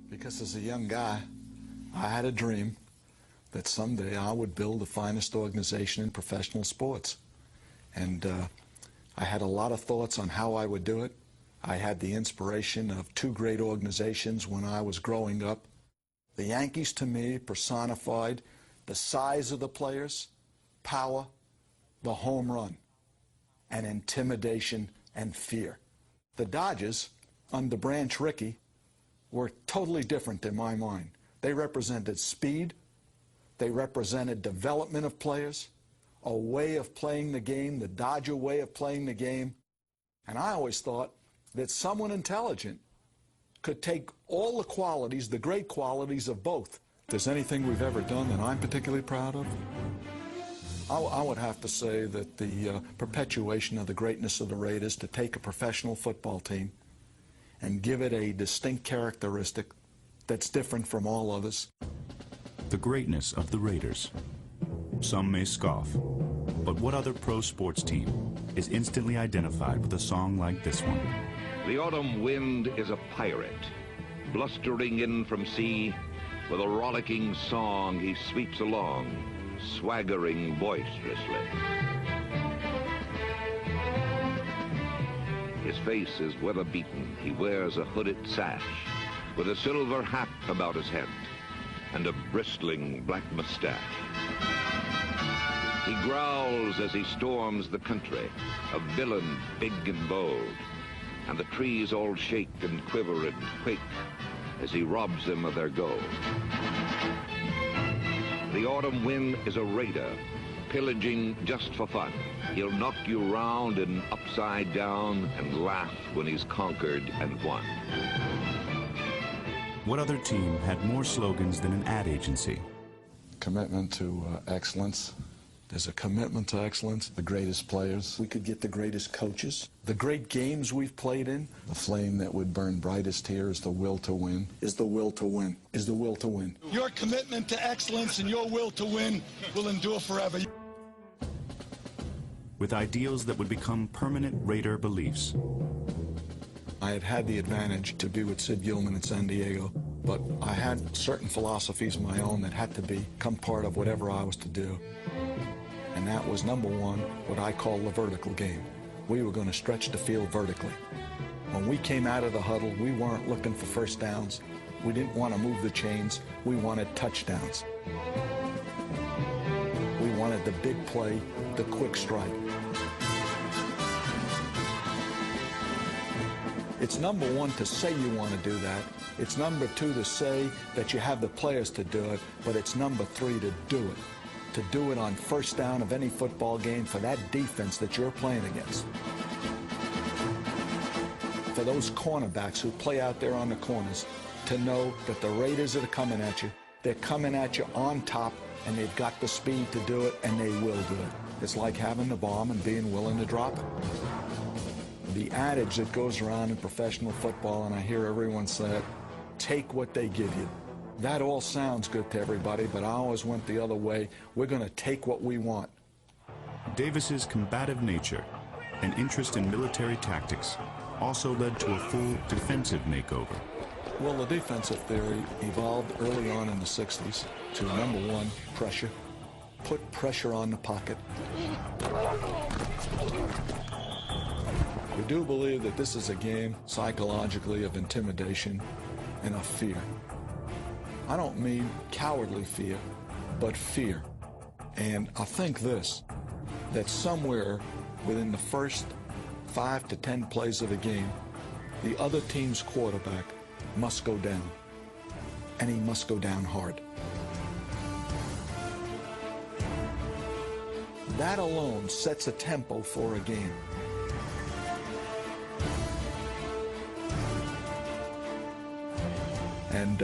Because as a young guy, I had a dream that someday I would build the finest organization in professional sports. And I had a lot of thoughts on how I would do it. I had the inspiration of two great organizations when I was growing up. The Yankees, to me, personified the size of the players, power, the home run, and intimidation and fear. The Dodgers, under Branch Rickey, were totally different in my mind. They represented speed, they represented development of players, a way of playing the game, the Dodger way of playing the game. And I always thought that someone intelligent could take all the qualities, the great qualities of both. If there's anything we've ever done that I'm particularly proud of, I would have to say that the perpetuation of the greatness of the Raiders, to take a professional football team and give it a distinct characteristic that's different from all others. The greatness of the Raiders. Some may scoff, but what other pro sports team is instantly identified with a song like this one? The autumn wind is a pirate, blustering in from sea. With a rollicking song he sweeps along, swaggering boisterously. His face is weather-beaten. He wears a hooded sash with a silver hat about his head and a bristling black mustache. He growls as he storms the country, a villain big and bold, and the trees all shake and quiver and quake as he robs them of their gold. The autumn wind is a raider, pillaging just for fun. He'll knock you round and upside down and laugh when he's conquered and won. What other team had more slogans than an ad agency? Commitment to excellence. There's a commitment to excellence. The greatest players. We could get the greatest coaches. The great games we've played in. The flame that would burn brightest here is the will to win. Is the will to win. Is the will to win. Your commitment to excellence and your will to win will endure forever. With ideals that would become permanent Raider beliefs. I had had the advantage to be with Sid Gilman in San Diego, but I had certain philosophies of my own that had to become part of whatever I was to do. And that was, number one, what I call the vertical game. We were going to stretch the field vertically. When we came out of the huddle, we weren't looking for first downs. We didn't want to move the chains. We wanted touchdowns. We wanted the big play, the quick strike. It's number one to say you want to do that. It's number two to say that you have the players to do it, but it's number three to do it. To do it on first down of any football game for that defense that you're playing against. For those cornerbacks who play out there on the corners, to know that the Raiders are coming at you. They're coming at you on top, and they've got the speed to do it, and they will do it. It's like having the bomb and being willing to drop it. The adage that goes around in professional football, and I hear everyone say it, take what they give you. That all sounds good to everybody, but I always went the other way. We're going to take what we want. Davis's combative nature and interest in military tactics also led to a full defensive makeover. Well, the defensive theory evolved early on in the 60s to, number one, pressure. Put pressure on the pocket. We do believe that this is a game, psychologically, of intimidation and of fear. I don't mean cowardly fear, but fear. And I think this, that somewhere within the first 5 to 10 plays of a game, the other team's quarterback must go down, and he must go down hard. That alone sets a tempo for a game. And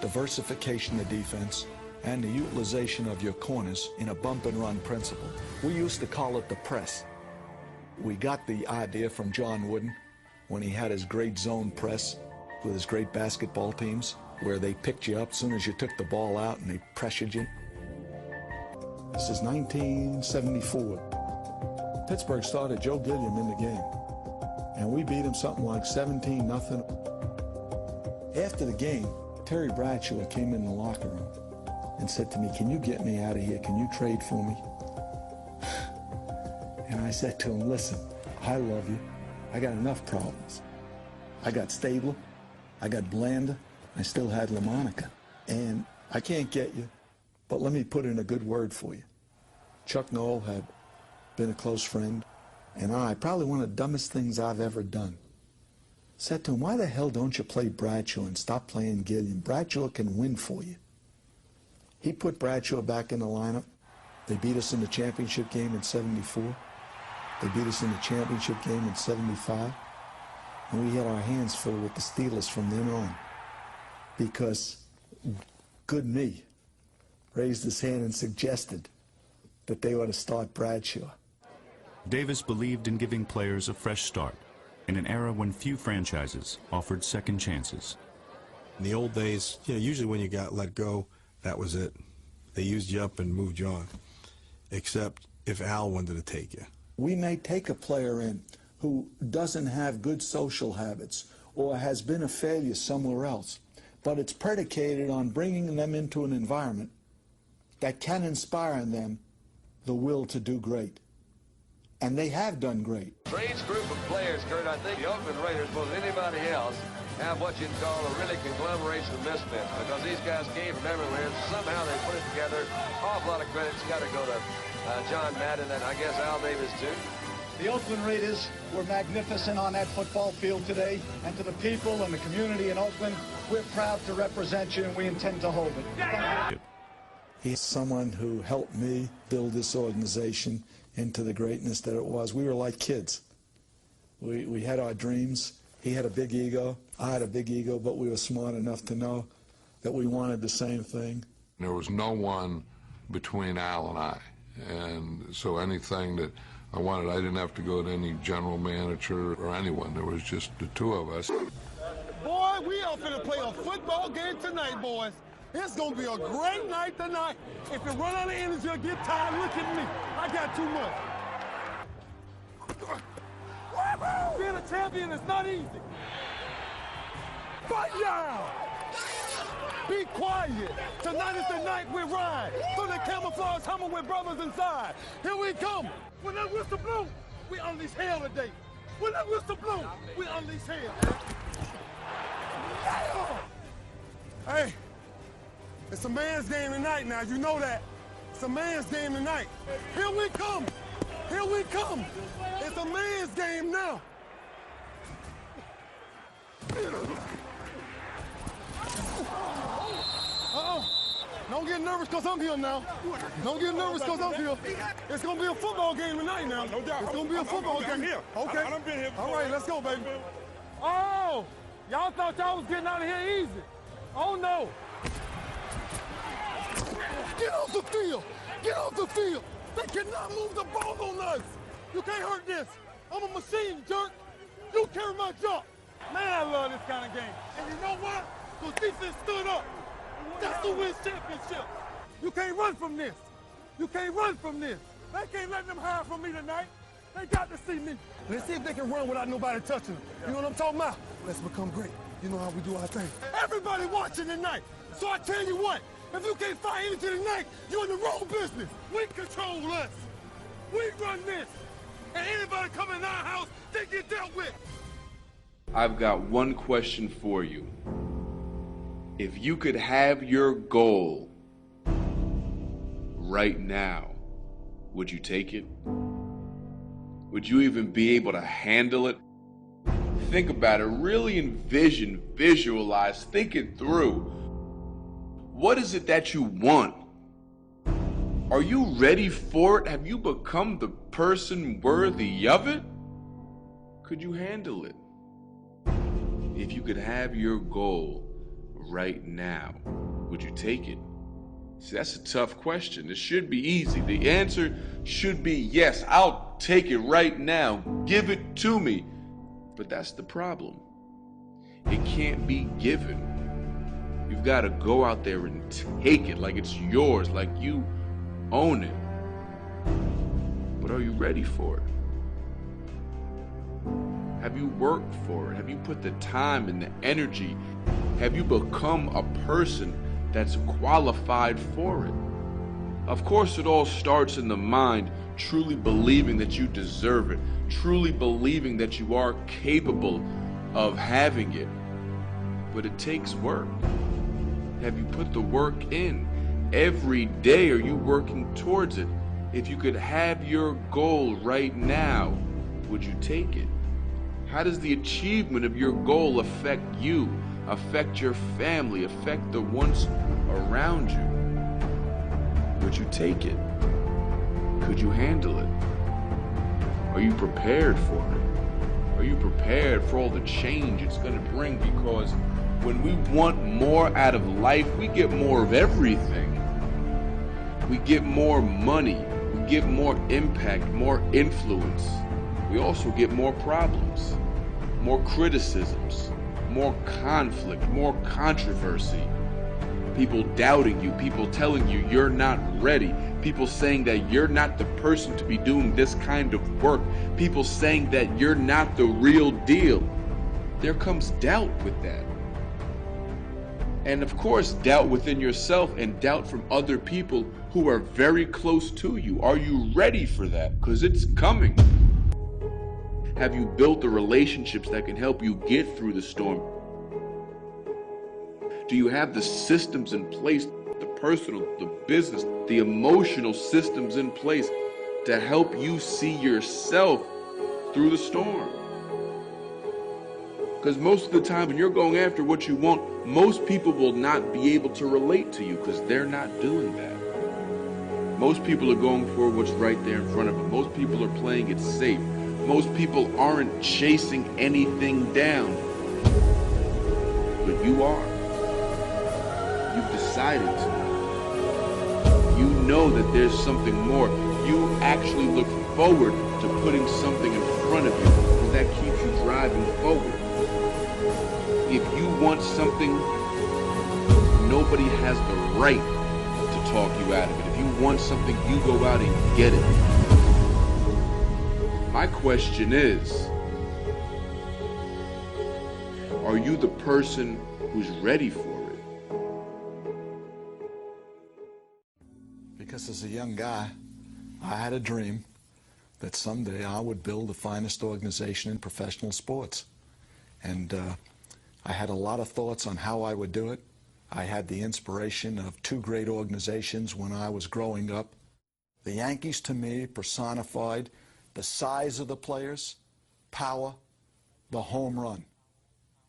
diversification of defense and the utilization of your corners in a bump and run principle. We used to call it the press. We got the idea from John Wooden when he had his great zone press with his great basketball teams, where they picked you up as soon as you took the ball out and they pressured you. This is 1974. Pittsburgh started Joe Gilliam in the game, and we beat him something like 17-0. After the game, Terry Bradshaw came in the locker room and said to me, "Can you get me out of here? Can you trade for me?" And I said to him, "Listen, I love you. I got enough problems. I got Stabler, I got Blanda, I still had LaMonica. And I can't get you, but let me put in a good word for you." Chuck Noll had been a close friend, and probably one of the dumbest things I've ever done, said to him, "Why the hell don't you play Bradshaw and stop playing Gilliam? Bradshaw can win for you." He put Bradshaw back in the lineup. They beat us in the championship game in '74. They beat us in the championship game in '75. And we had our hands full with the Steelers from then on. Because good me raised his hand and suggested that they ought to start Bradshaw. Davis believed in giving players a fresh start in an era when few franchises offered second chances. In the old days, usually when you got let go, that was it. They used you up and moved you on, except if Al wanted to take you. We may take a player in who doesn't have good social habits or has been a failure somewhere else, but it's predicated on bringing them into an environment that can inspire in them the will to do great. And they have done great. Strange group of players, Kurt. I think the Oakland Raiders, more than anybody else, have what you'd call a really conglomeration of misfits, because these guys came from everywhere. Somehow they put it together. Awful lot of credit's got to go to John Madden and I guess Al Davis too. The Oakland Raiders were magnificent on that football field today, and to the people and the community in Oakland, we're proud to represent you and we intend to hold it. Thank you. He's someone who helped me build this organization into the greatness that it was. We were like kids. We had our dreams. He had a big ego. I had a big ego, but we were smart enough to know that we wanted the same thing. There was no one between Al and I. And so anything that I wanted, I didn't have to go to any general manager or anyone. There was just the two of us. Boy, we are going to play a football game tonight, boys. It's going to be a great night tonight. If you run out of energy or get tired, look at me. I got too much. Being a champion is not easy. Fire! Be quiet. Tonight is the night we ride. Through the camouflage hummer with brothers inside. Here we come. When that whistle blows, we unleash hell today. When that whistle blows, we unleash hell. Yeah! Hey, it's a man's game tonight now. You know that. It's a man's game tonight. Here we come. Here we come. It's a man's game now. Don't get nervous because I'm here now. Don't get nervous because I'm here. It's going to be a football game tonight now. No doubt. It's going to be a football game. Here. Okay. I done been here before. All right, let's go, baby. Oh, y'all thought y'all was getting out of here easy. Oh, no. Get off the field. Get off the field. They cannot move the ball on us. You can't hurt this. I'm a machine, jerk. You carry my job. Man, I love this kind of game. And you know what? Because defense stood up. That's who wins championship. You can't run from this. You can't run from this. They can't let them hide from me tonight. They got to see me. Let's see if they can run without nobody touching them. You know what I'm talking about? Let's become great. You know how we do our thing. Everybody watching tonight. So I tell you what, if you can't find energy tonight, you're in the wrong business. We control us. We run this. And anybody coming in our house, they get dealt with. I've got one question for you. If you could have your goal right now, would you take it? Would you even be able to handle it? Think about it. Really envision, visualize, think it through. What is it that you want? Are you ready for it? Have you become the person worthy of it? Could you handle it? If you could have your goal right now, would you take it? See, that's a tough question. It should be easy. The answer should be yes, I'll take it right now. Give it to me. But that's the problem. It can't be given. You've got to go out there and take it like it's yours, like you own it. But are you ready for it? Have you worked for it? Have you put the time and the energy? Have you become a person that's qualified for it? Of course, it all starts in the mind, truly believing that you deserve it, truly believing that you are capable of having it. But it takes work. Have you put the work in? Every day are you working towards it? If you could have your goal right now, would you take it? How does the achievement of your goal affect you, affect your family, affect the ones around you? Would you take it? Could you handle it? Are you prepared for it? Are you prepared for all the change it's going to bring? Because when we want more out of life, we get more of everything. We get more money, we get more impact, more influence. We also get more problems, more criticisms, more conflict, more controversy. People doubting you, people telling you you're not ready, people saying that you're not the person to be doing this kind of work, people saying that you're not the real deal. There comes doubt with that. And of course, doubt within yourself and doubt from other people who are very close to you. Are you ready for that? Because it's coming. Have you built the relationships that can help you get through the storm? Do you have the systems in place, the personal, the business, the emotional systems in place to help you see yourself through the storm? Because most of the time when you're going after what you want, most people will not be able to relate to you because they're not doing that. Most people are going for what's right there in front of them. Most people are playing it safe. Most people aren't chasing anything down. But you are. You've decided to. You know that there's something more. You actually look forward to putting something in front of you because that keeps you driving forward. If you want something, nobody has the right to talk you out of it. If you want something, you go out and get it. My question is, are you the person who's ready for it? Because as a young guy, I had a dream that someday I would build the finest organization in professional sports. And I had a lot of thoughts on how I would do it. I had the inspiration of two great organizations when I was growing up. The Yankees, to me, personified the size of the players, power, the home run,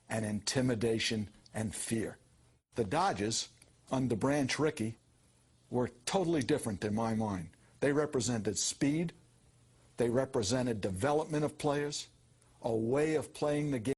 and intimidation and fear. The Dodgers, under Branch Rickey, were totally different in my mind. They represented speed, they represented development of players, a way of playing the game